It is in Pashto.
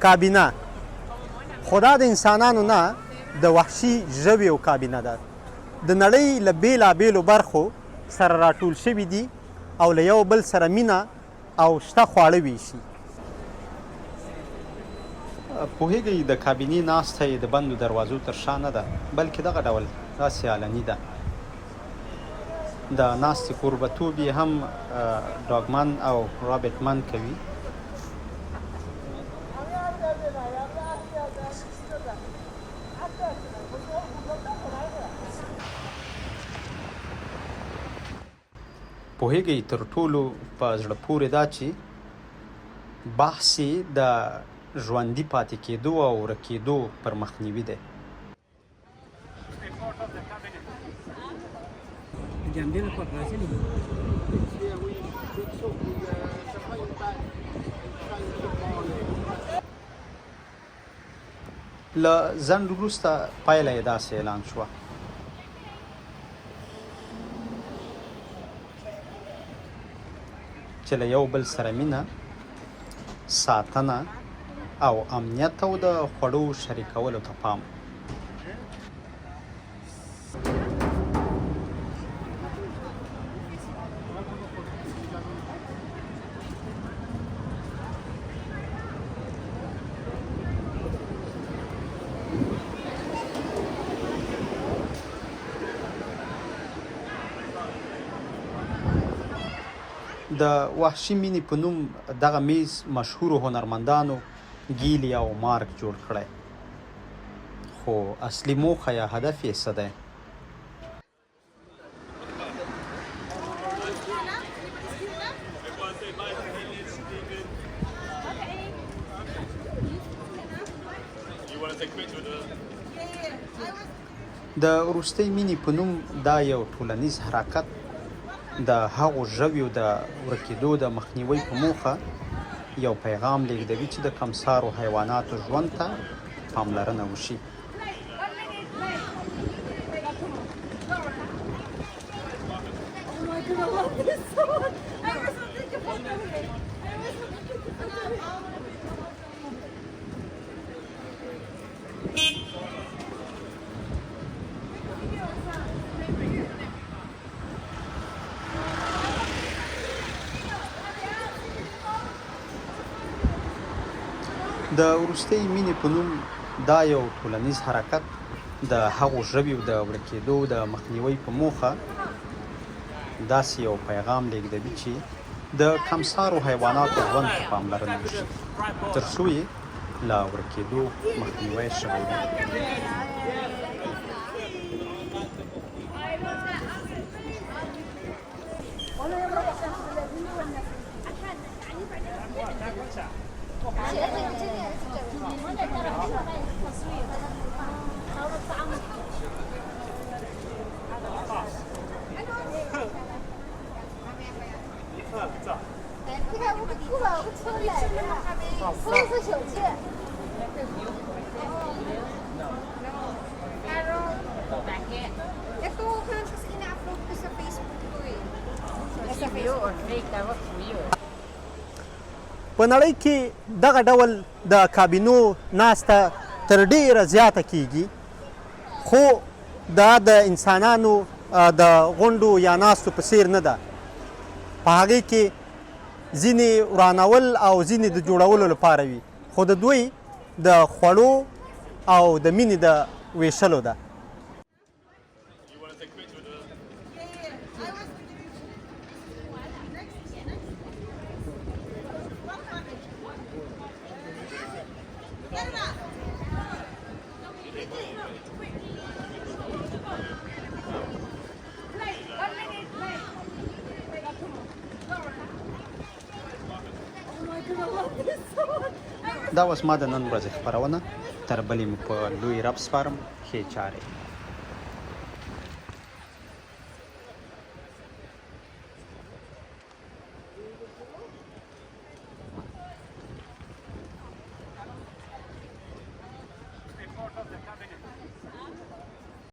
کابینه، خو دا د انسانانو نه د وحشي ژویو کابینه ده. د نړۍ له بېلابېلو برخو سره راټول شوي دي او له یو بل سره مینه او شته خواړه ویشي. پوهېږئ د کابینې ناسته یې د بندو دروازو تر شا نه ده، بلکې دغه ډول داسې علني ده. د ناستې کوربهتوب یې هم ډاګمن او رابټمن کوي. پوهېږئ تر ټولو په زړه پورې دا چې بحث یې د ژوندي پاتې کېدو او ورکېدو پر مخنیوي دی. له ځنډ وروسته پایله یې داسې اعلان شوه. چې له یو بل سره مینه، ساتنه او امنیت او د خوړو شریکولو ته پام. د وحشي مینې په نوم دغه میز مشهورو هنرمندانو ګیلي او مارک جوړ کړی، خو اصلي موخه یا هدف یې څه دی؟ د وروستۍ مینې په نوم دا یو ټولنیز حرکت د هغو ژویو د ورکېدو د مخنیوي په موخه یو پیغام لیږدوي چې د کمسارو حیواناتو ژوند ته پاملرنه وشي. د وروستۍ مینې په نوم دا یو ټولنیز حرکت د هغو ژویو د ورکېدو د مخنیوي په موخه داسې یو پیغام لیږدوي چې د کمسارو حیواناتو ژوند ته پاملرنه وشي تر څو یې له ورکېدو مخنیوی شوی وي. په نړۍ کې دغه ډول د کابینو ناسته تر ډیره زیاته کیږي، خو دا د انسانانو د غونډو یا ناستو په څیر نه ده. په هغې کې ځینې ورانول او ځینې د جوړولو لپاره وي، خو د دوی د خوړو او د مینې د ویشلو ده. دا اوس ما د نن ورځې خپرونه، تر بلې مو په لوی رب سپارم. ښې چارې.